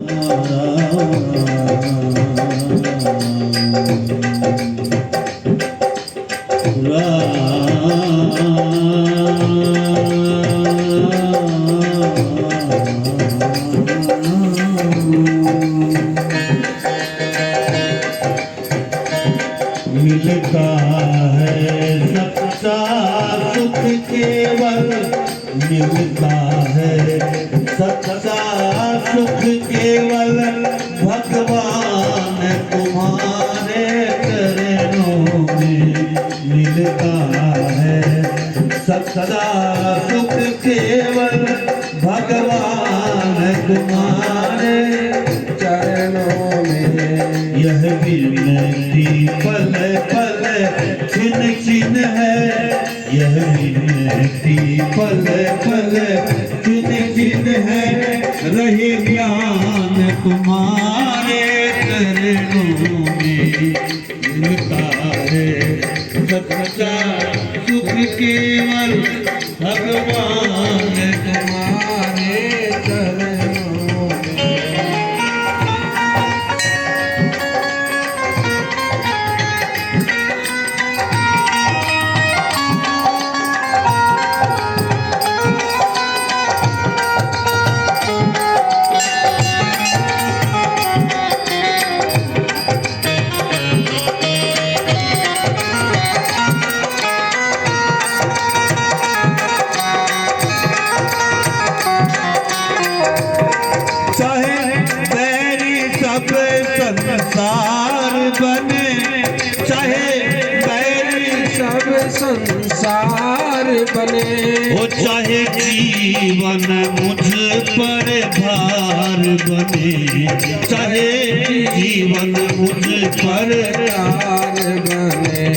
मिलता है सबका सुख केवल, मिलता है सबका सुख केवल, भगवान तुम्हारे चरणों में। मिलता है सबका सुख केवल, भगवान तुम्हारे चरणों में। यह विनती पल पल छिन छिन है, यह विनती पल पल छिन छिन है, रहे ज्ञान तुम्हारे चरणों में। मिलता है सबका सुख केवल, भगवान तुम्हारे चरणों में। संसार बने, चाहे बैरी सब संसार बने, हो चाहे जीवन मुझ पर भार बने, चाहे जीवन मुझ पर भार बने,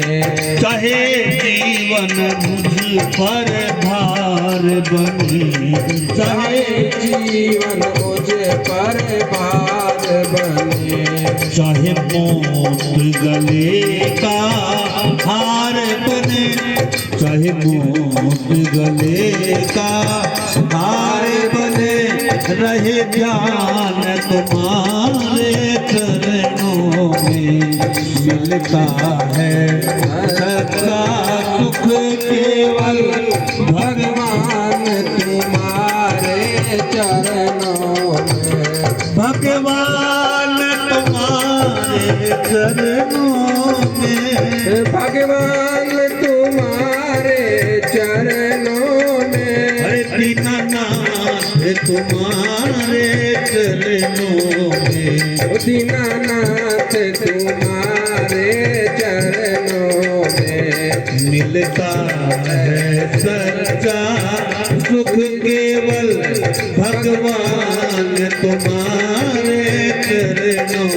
चाहे जीवन मुझ पर भार बने, चाहे जीवन मुझ पर भार बने, चाहे मौत गले का हार बने, चाहे मौत गले का हार बने, रहे ध्यान तुम्हारे चरणों में। मिलता है सबका सुख केवल, भगवान तुम्हारे चरणों में। भगवान तुम्हारे चरणों में, भगवान तुम्हारे चरणों में। हरे दीनानाथ तुम्हारे चरणों में, दीनानाथ तुम्हारे चरणों में। मिलता है सच्चा सुख केवल, भगवान तुम्हारे चरणों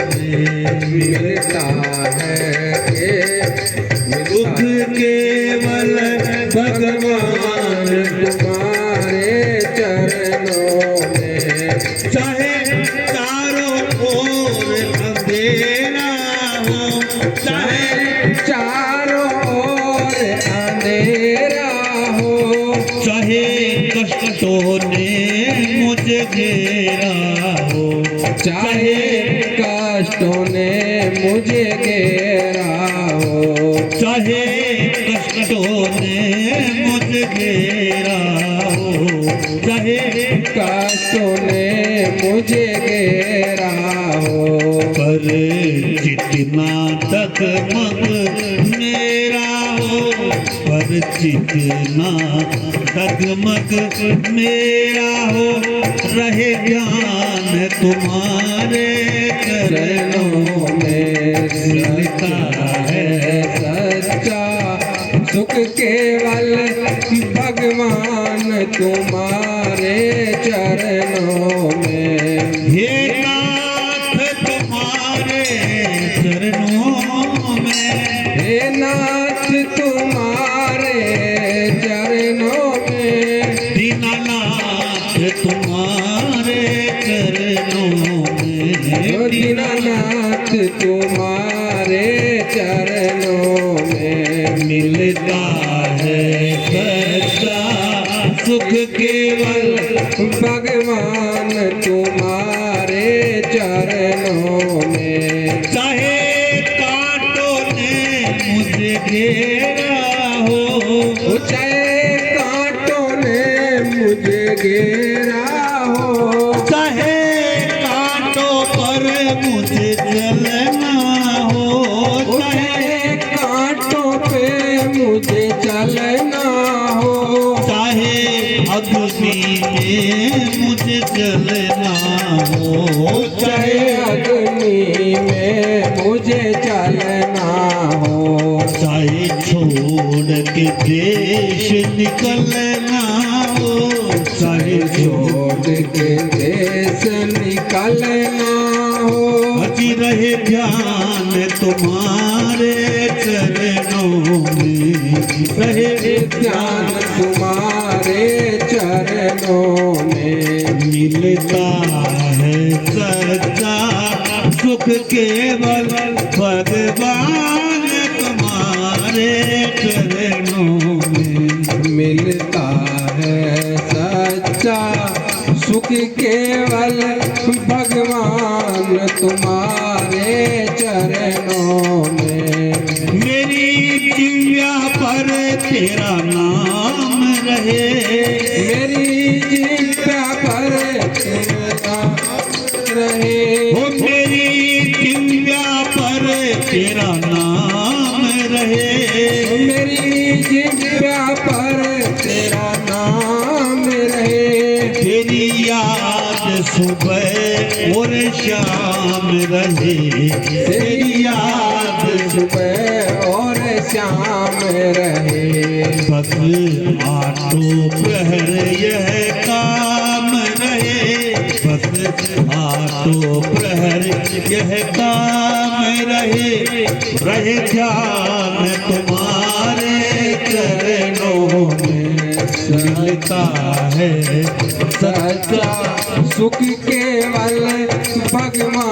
में। मिलता है सुख केवल, भगवान तुम्हारे चरणों में। चाहे चारों ओर अंधेरा हो, चाहे चारों ओर अंधेरा हो, चाहे कष्टों ने मुझे घेरा हो, चाहे कष्टों ने मुझे घेरा हो, चाहे कष्टों ने मुझे घेरा हो, चाहे कष्टों ने मुझे घेरा हो, पर जितना डगमग मेरा हो, पर जितना डगमग मेरा हो, रहे ज्ञान तुम्हारे चरणों में। मिलता है सच्चा सुख केवल, भगवान तुम्हारे चरणों में। हे नाथ तुम्हारे चरणों में, हे नाथ तुम्हारे चरणों में। दीनानाथ तुम्हारे चरणों में, दीनानाथ तुम्हारे चरणों में। मिलता है सच्चा सुख केवल, भगवान तुम्हारे चरणों में। चाहे कांटों ने मुझे घेरा हो, चाहे कांटों ने मुझे घेरा हो, चाहे कांटों पर मुझे चलना हो, चाहे कांटों पे मुझे चलना हो, चाहे अग्नि में मुझे जलना हो, चाहे अग्नि में मुझे चलना हो, चाहे छोड़ के देश निकलना हो, चाहे छोड़ के देश निकलना हो। बची रहे ध्यान तुम्हारे चरणों में, रहे ध्यान तुम्हारे चरणों में। मिलता है सच्चा सुख केवल भगवान तुम्हारे चरणों में। मिलता है सच्चा सुख केवल भगवान तुम्हारे चरणों में। मेरी दिव्या पर तेरा नाम रहे, मेरी जिह्वा पर तेरा रहे, हो मेरी दिव्या पर तेरा नाम रहे, मेरी जिह्वा पर तेरा नाम रहे। तेरी याद सुबह और शाम रहे, तेरी याद सुबह और शाम रहे। बस आठों प्रहर यह काम रहे, बस आठों प्रहर यह काम रहे, रहे ध्यान तुम्हारे चरणों में। मिलता है सच्चा सुख केवल भगवान